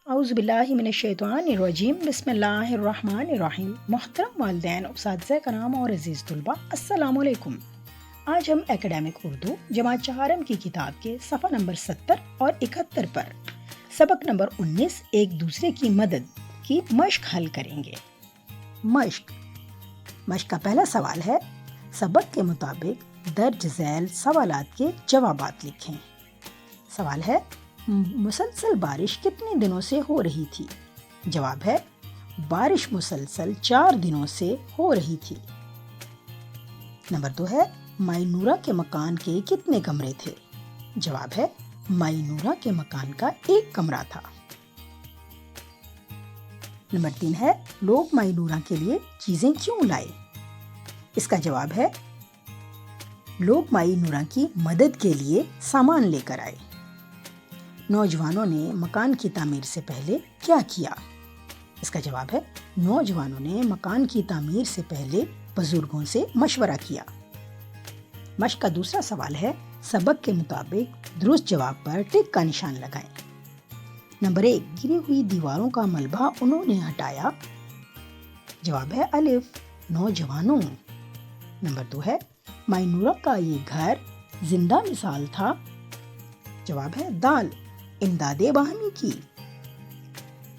اعوذ باللہ من الشیطان الرجیم بسم اللہ الرحمن الرحیم۔ محترم والدین، اساتذہ کرام اور عزیز طلباء، السلام علیکم۔ آج ہم اکیڈمک اردو جماعت چہارم کی کتاب کے صفحہ نمبر 70 اور 71 پر سبق نمبر 19 ایک دوسرے کی مدد کی مشق حل کریں گے۔ مشق کا پہلا سوال ہے، سبق کے مطابق درج ذیل سوالات کے جوابات لکھیں۔ سوال ہے، مسلسل بارش کتنے دنوں سے ہو رہی تھی؟ جواب ہے، بارش مسلسل 4 دنوں سے ہو رہی تھی۔ نمبر 2 ہے، مائی نورہ کے مکان کے کتنے کمرے تھے؟ جواب ہے، مائی نورہ کے مکان کا 1 کمرہ تھا۔ نمبر 3 ہے، لوگ مائی نورہ کے لیے چیزیں کیوں لائے؟ اس کا جواب ہے، لوگ مائی نورہ کی مدد کے لیے سامان لے کر آئے۔ نوجوانوں نے مکان کی تعمیر سے پہلے کیا کیا؟ اس کا جواب ہے، نوجوانوں نے مکان کی تعمیر سے پہلے بزرگوں سے مشورہ کیا۔ مشق کا دوسرا سوال ہے، سبق کے مطابق درست جواب پر ٹک کا نشان لگائیں۔ نمبر 1، گری ہوئی دیواروں کا ملبہ انہوں نے ہٹایا۔ جواب ہے الف، نوجوانوں۔ نمبر 2 ہے، مائی نورہ کا یہ گھر زندہ مثال تھا۔ جواب ہے دال، امداد باہمی کی۔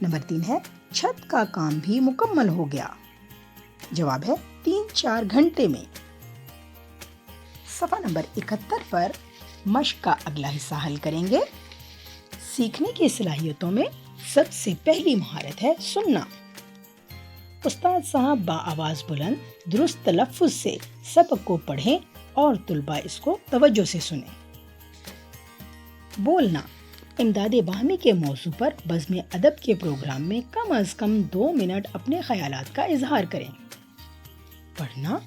نمبر 3 ہے، چھت کا کام بھی مکمل ہو گیا۔ جواب ہے 3-4 گھنٹے میں۔ صفحہ نمبر 71 پر مشق کا اگلا حصہ حل کریں گے۔ سیکھنے کی صلاحیتوں میں سب سے پہلی مہارت ہے سننا۔ استاد صاحب بآواز بلند درست تلفظ سے سبق کو پڑھیں اور طلباء اس کو توجہ سے سنیں۔ بولنا، امداد باہمی کے موضوع پر بزم ادب کے پروگرام میں کم از کم 2 منٹ اپنے خیالات کا اظہار کریں۔ پڑھنا،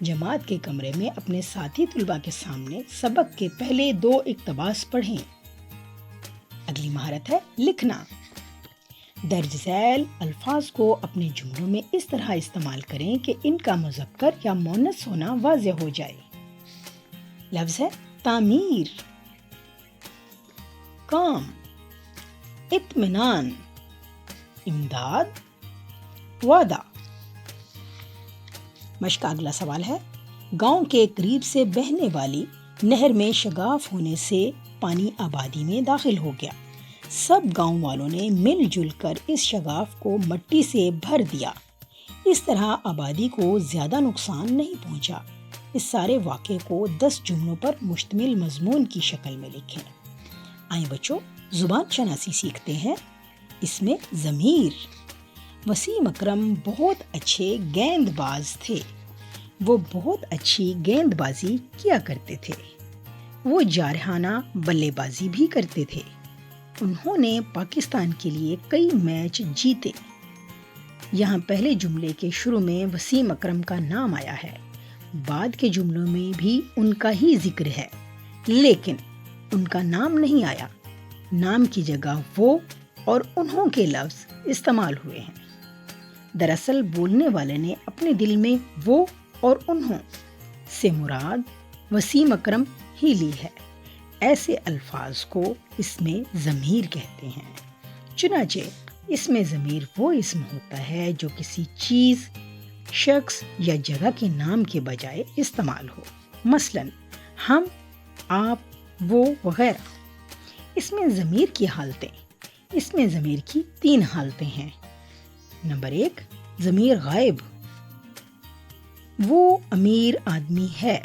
جماعت کے کمرے میں اپنے ساتھی طلباء کے سامنے سبق کے پہلے 2 اقتباس پڑھیں۔ اگلی مہارت ہے لکھنا۔ درج ذیل الفاظ کو اپنے جملوں میں اس طرح استعمال کریں کہ ان کا مذکر یا مؤنث ہونا واضح ہو جائے۔ لفظ ہے تعمیر، کام، اطمینان، امداد، وعدہ۔ مشق کا اگلا سوال ہے، گاؤں کے قریب سے بہنے والی نہر میں شگاف ہونے سے پانی آبادی میں داخل ہو گیا۔ سب گاؤں والوں نے مل جل کر اس شگاف کو مٹی سے بھر دیا۔ اس طرح آبادی کو زیادہ نقصان نہیں پہنچا۔ اس سارے واقعے کو 10 جملوں پر مشتمل مضمون کی شکل میں لکھیں۔ آئیں بچوں، زبان شناسی سیکھتے ہیں۔ اس میں ضمیر، وسیم اکرم بہت اچھے گیند باز تھے۔ وہ بہت اچھی گیند بازی کیا کرتے تھے۔ وہ جارحانہ بلے بازی بھی کرتے تھے۔ انہوں نے پاکستان کے لیے کئی میچ جیتے۔ یہاں پہلے جملے کے شروع میں وسیم اکرم کا نام آیا ہے، بعد کے جملوں میں بھی ان کا ہی ذکر ہے، لیکن ان کا نام نہیں آیا۔ نام کی جگہ وہ اور انہوں کے لفظ استعمال ہوئے ہیں۔ دراصل بولنے والے نے اپنے دل میں وہ اور انہوں سے مراد وسیم اکرم ہی لی ہے۔ ایسے الفاظ کو اس میں ضمیر کہتے ہیں۔ چنانچہ اس میں ضمیر وہ اسم ہوتا ہے جو کسی چیز، شخص یا جگہ کے نام کے بجائے استعمال ہو، مثلاً ہم، آپ، وہ وغیرہ۔ اس میں ضمیر کی حالتیں، اس میں ضمیر کی 3 حالتیں ہیں۔ نمبر 1، ضمیر غائب۔ وہ امیر آدمی ہے۔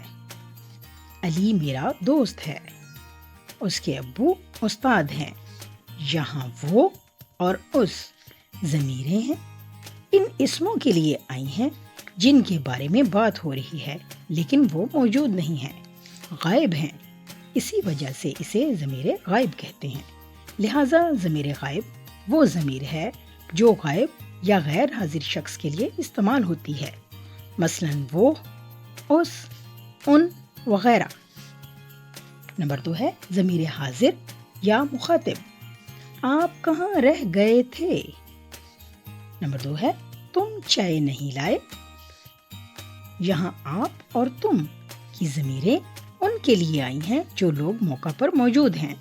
علی میرا دوست ہے۔ اس کے ابو استاد ہیں۔ یہاں وہ اور اس ضمیریں ہیں۔ ان اسموں کے لیے آئی ہیں جن کے بارے میں بات ہو رہی ہے لیکن وہ موجود نہیں ہیں، غائب ہیں۔ اسی وجہ سے اسے ضمیر غائب کہتے ہیں۔ لہٰذا ضمیر غائب وہ ضمیر ہے جو غائب یا غیر حاضر شخص کے لیے استعمال ہوتی ہے، مثلاً وہ، اس، ان وغیرہ۔ نمبر 2 ہے ضمیر حاضر یا مخاطب۔ آپ کہاں رہ گئے تھے؟ نمبر 2 ہے تم چائے نہیں لائے۔ یہاں آپ اور تم کی ضمیریں ان کے لیے آئی ہیں جو لوگ موقع پر موجود ہیں،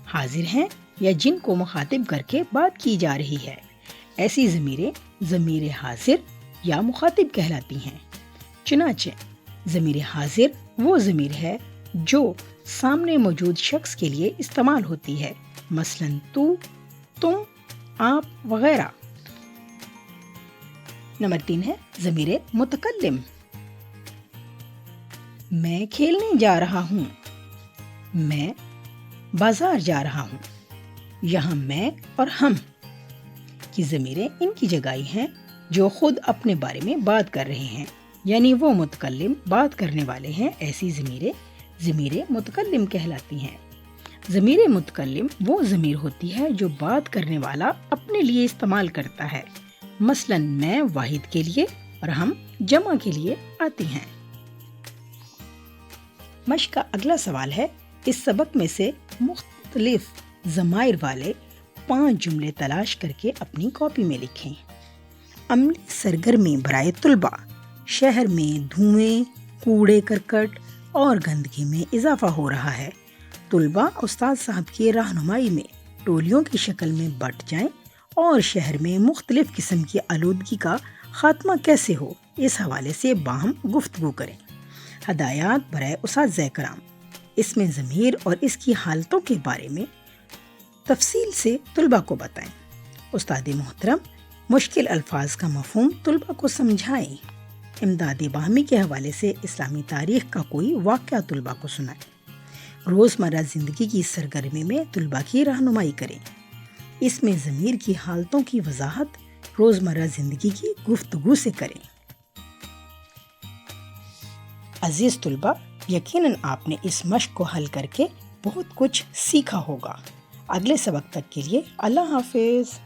حاضر ہیں یا جن کو مخاطب کر کے بات کی جا رہی ہے۔ ایسی ضمیریں ضمیر حاضر یا مخاطب کہلاتی ہیں۔ چنانچہ ضمیر حاضر وہ ضمیر ہے جو سامنے موجود شخص کے لیے استعمال ہوتی ہے، مثلاً تو، تم، آپ وغیرہ۔ نمبر 3 ہے ضمیر متکلم۔ میں کھیلنے جا رہا ہوں، میں بازار جا رہا ہوں۔ یہاں میں اور ہم کی ضمیریں ان کی جگہیں ہیں جو خود اپنے بارے میں بات کر رہے ہیں، یعنی وہ متکلم بات کرنے والے ہیں۔ ایسی ضمیریں ضمیر متکلم کہلاتی ہیں۔ ضمیر متکلم وہ ضمیر ہوتی ہے جو بات کرنے والا اپنے لیے استعمال کرتا ہے، مثلاً میں واحد کے لیے اور ہم جمع کے لیے آتی ہیں۔ مشق کا اگلا سوال ہے، اس سبق میں سے مختلف ضمائر والے 5 جملے تلاش کر کے اپنی کاپی میں لکھیں۔ عملی سرگرمی برائے طلباء۔ شہر میں دھوئیں، کوڑے کرکٹ اور گندگی میں اضافہ ہو رہا ہے۔ طلباء استاد صاحب کی رہنمائی میں ٹولیوں کی شکل میں بٹ جائیں اور شہر میں مختلف قسم کی آلودگی کا خاتمہ کیسے ہو، اس حوالے سے باہم گفتگو کریں۔ ہدایات برائے اساتذہ کرام۔ اس میں ضمیر اور اس کی حالتوں کے بارے میں تفصیل سے طلباء کو بتائیں۔ استاد محترم مشکل الفاظ کا مفہوم طلباء کو سمجھائیں۔ امداد باہمی کے حوالے سے اسلامی تاریخ کا کوئی واقعہ طلباء کو سنائیں۔ روزمرہ زندگی کی سرگرمی میں طلباء کی رہنمائی کریں۔ اس میں ضمیر کی حالتوں کی وضاحت روزمرہ زندگی کی گفتگو سے کریں۔ عزیز طلباء، یقیناً آپ نے اس مشق کو حل کر کے بہت کچھ سیکھا ہوگا۔ اگلے سبق تک کے لیے اللہ حافظ۔